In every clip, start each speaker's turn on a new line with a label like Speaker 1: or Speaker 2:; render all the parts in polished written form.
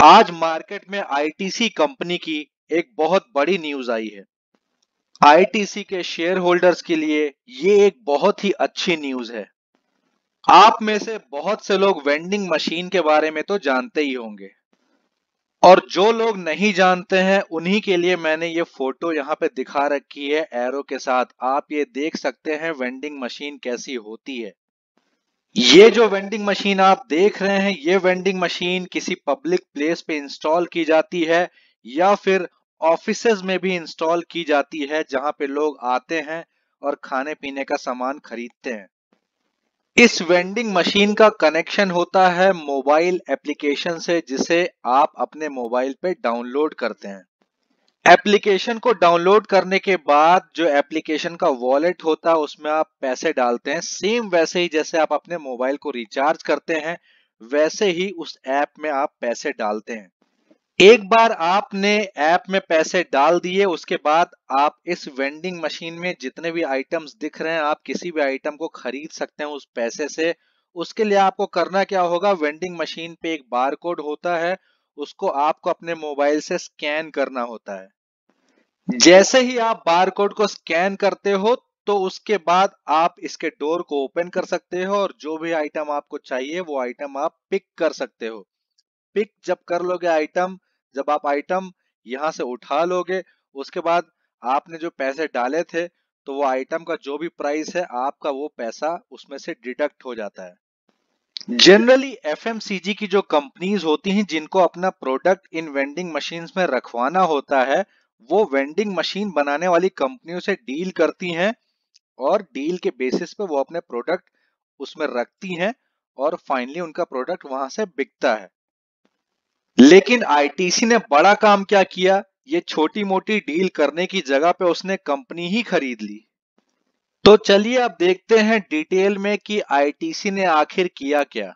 Speaker 1: आज मार्केट में ITC company की एक बहुत बड़ी न्यूज आई है। आईटीसी के शेयर होल्डर्स के लिए ये एक बहुत ही अच्छी न्यूज है। आप में से बहुत से लोग वेंडिंग मशीन के बारे में तो जानते ही होंगे, और जो लोग नहीं जानते हैं उन्हीं के लिए मैंने ये फोटो यहाँ पे दिखा रखी है एरो के साथ। आप ये देख सकते हैं वेंडिंग मशीन कैसी होती है। ये जो वेंडिंग मशीन आप देख रहे हैं, ये वेंडिंग मशीन किसी पब्लिक प्लेस पे इंस्टॉल की जाती है या फिर ऑफिसेज में भी इंस्टॉल की जाती है, जहां पे लोग आते हैं और खाने पीने का सामान खरीदते हैं। इस वेंडिंग मशीन का कनेक्शन होता है मोबाइल एप्लीकेशन से, जिसे आप अपने मोबाइल पे डाउनलोड करते हैं। एप्लीकेशन को डाउनलोड करने के बाद जो एप्लीकेशन का वॉलेट होता है उसमें आप पैसे डालते हैं। सेम वैसे ही जैसे आप अपने मोबाइल को रिचार्ज करते हैं, वैसे ही उस ऐप में आप पैसे डालते हैं। एक बार आपने ऐप में पैसे डाल दिए, उसके बाद आप इस वेंडिंग मशीन में जितने भी आइटम्स दिख रहे हैं, आप किसी भी आइटम को खरीद सकते हैं उस पैसे से। उसके लिए आपको करना क्या होगा, वेंडिंग मशीन पे एक बार कोड होता है, उसको आपको अपने मोबाइल से स्कैन करना होता है। जैसे ही आप बार कोड को स्कैन करते हो, तो उसके बाद आप इसके डोर को ओपन कर सकते हो और जो भी आइटम आपको चाहिए वो आइटम आप पिक कर सकते हो। पिक जब कर लोगे आइटम, जब आप आइटम यहां से उठा लोगे, उसके बाद आपने जो पैसे डाले थे, तो वो आइटम का जो भी प्राइस है आपका वो पैसा उसमें से डिडक्ट हो जाता है। जनरली एफएमसीजी की जो कंपनीज होती हैं जिनको अपना प्रोडक्ट इन वेंडिंग मशीन्स में रखवाना होता है, वो वेंडिंग मशीन बनाने वाली कंपनियों से डील करती हैं और डील के बेसिस पे वो अपने प्रोडक्ट उसमें रखती हैं और फाइनली उनका प्रोडक्ट वहां से बिकता है। लेकिन आईटीसी ने बड़ा काम क्या किया, ये छोटी मोटी डील करने की जगह पे उसने कंपनी ही खरीद ली। तो चलिए अब देखते हैं डिटेल में कि आईटीसी ने आखिर किया क्या।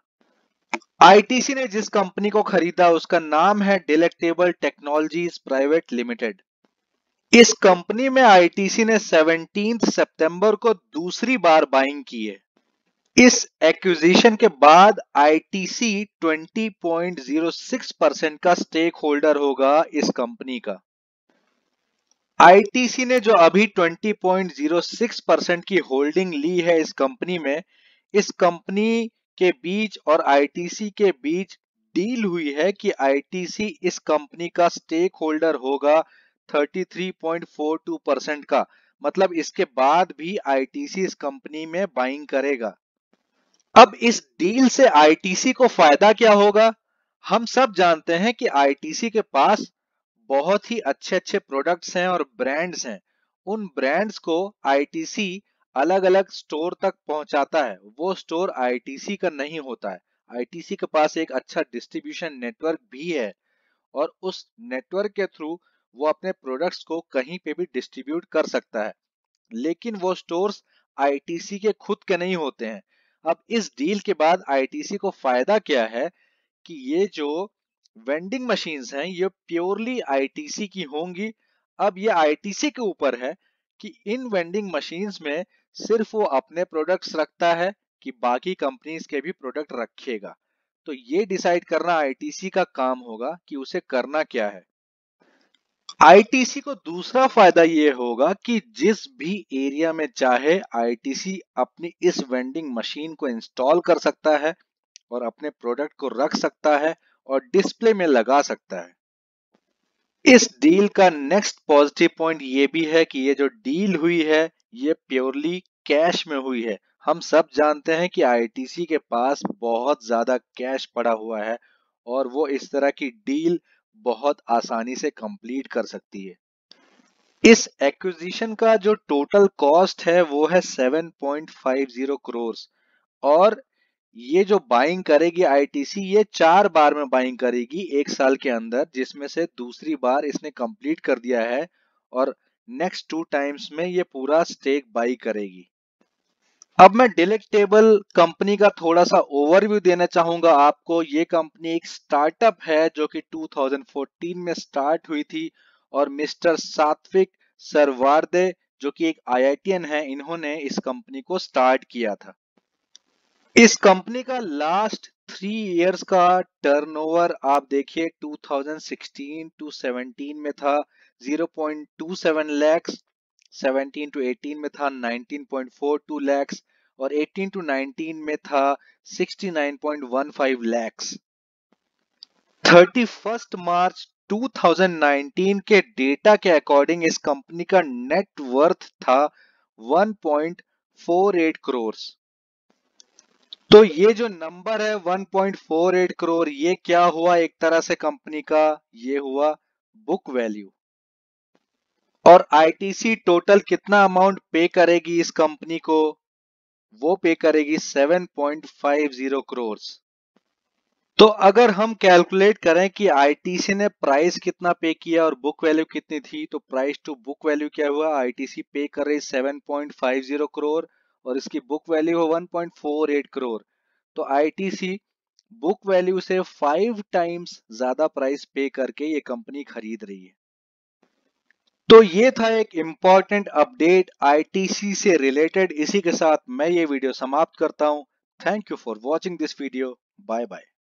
Speaker 1: आईटीसी ने जिस कंपनी को खरीदा उसका नाम है डिलेक्टेबल टेक्नोलॉजीज प्राइवेट लिमिटेड। इस कंपनी में आईटीसी ने 17 सितंबर को दूसरी बार बाइंग की है। इस एक्विजिशन के बाद आईटीसी 20.06% का स्टेक होल्डर होगा इस कंपनी का। आईटीसी ने जो अभी 20.06% की होल्डिंग ली है इस कंपनी में, इस कंपनी के बीच और आईटीसी के बीच डील हुई है कि आईटीसी इस कंपनी का स्टेक होल्डर होगा 33.42% का। मतलब इसके बाद भी आईटीसी इस कंपनी में बाइंग करेगा। अब इस डील से आईटीसी को फायदा क्या होगा। हम सब जानते हैं कि आईटीसी के पास बहुत ही अच्छे अच्छे प्रोडक्ट्स हैं और ब्रांड्स हैं। उन ब्रांड्स को आईटीसी अलग अलग स्टोर तक पहुंचाता है। वो स्टोर आईटीसी का नहीं होता है। आईटीसी के पास एक अच्छा डिस्ट्रीब्यूशन नेटवर्क भी है और उस नेटवर्क के थ्रू वो अपने प्रोडक्ट्स को कहीं पे भी डिस्ट्रीब्यूट कर सकता है। लेकिन वो स्टोर्स आईटीसी के खुद के नहीं होते हैं। अब इस डील के बाद आईटीसी को फायदा क्या है कि ये जो वेंडिंग मशीन्स हैं ये प्योरली आईटीसी की होंगी। अब ये आईटीसी के ऊपर है कि इन वेंडिंग मशीन्स में सिर्फ वो अपने प्रोडक्ट्स रखता है कि बाकी कंपनीज के भी प्रोडक्ट रखेगा। तो ये डिसाइड करना आईटीसी का काम होगा कि उसे करना क्या है। आईटीसी को दूसरा फायदा ये होगा कि जिस भी एरिया में चाहे आईटीसी अपनी इस वेंडिंग मशीन को इंस्टॉल कर सकता है और अपने प्रोडक्ट को रख सकता है और डिस्प्ले में लगा सकता है। इस डील का नेक्स्ट पॉजिटिव पॉइंट ये भी है कि ये जो डील हुई है ये प्योरली कैश में हुई है। हम सब जानते हैं कि आईटीसी के पास बहुत ज्यादा कैश पड़ा हुआ है और वो इस तरह की डील बहुत आसानी से कंप्लीट कर सकती है। इस एक्विजिशन का जो टोटल कॉस्ट है वो है 7.50 करोड़। और ये जो बाइंग करेगी आईटीसी, ये 4 बार में बाइंग करेगी 1 साल के अंदर, जिसमें से दूसरी बार इसने कंप्लीट कर दिया है और नेक्स्ट 2 टाइम्स में ये पूरा स्टेक बाई करेगी। अब मैं डिलेक्टेबल कंपनी का थोड़ा सा ओवरव्यू देना चाहूंगा आपको। ये कंपनी एक स्टार्टअप है जो कि 2014 में स्टार्ट हुई थी और मिस्टर सात्विक सरवारदे जो कि एक आईआईटीएन है, इन्होंने इस कंपनी को स्टार्ट किया था। इस कंपनी का लास्ट 3 इयर्स का टर्नओवर आप देखिए 2016 टू 17 में था 0.27 लैक्स, 17 टू 18 में था 19.42 लैक्स और 18 टू 19 में था 69.15 लैक्स। 31 मार्च 2019 के डेटा के अकॉर्डिंग इस कंपनी का नेट वर्थ था 1.48 करोड़। तो ये जो नंबर है 1.48 करोड़, ये क्या हुआ एक तरह से कंपनी का, ये हुआ बुक वैल्यू। और आईटीसी टोटल कितना अमाउंट पे करेगी इस कंपनी को, वो पे करेगी 7.50 करोड़। तो अगर हम कैलकुलेट करें कि आईटीसी ने प्राइस कितना पे किया और बुक वैल्यू कितनी थी, तो प्राइस टू बुक वैल्यू क्या हुआ, आईटीसी पे कर रही 7.50 करोड़ और इसकी बुक वैल्यू है 1.48 करोड़। तो आईटीसी बुक वैल्यू से 5 टाइम्स ज्यादा प्राइस पे करके ये कंपनी खरीद रही है। तो ये था एक इंपॉर्टेंट अपडेट आईटीसी से रिलेटेड। इसी के साथ मैं ये वीडियो समाप्त करता हूं। Thank you for watching this video. Bye bye.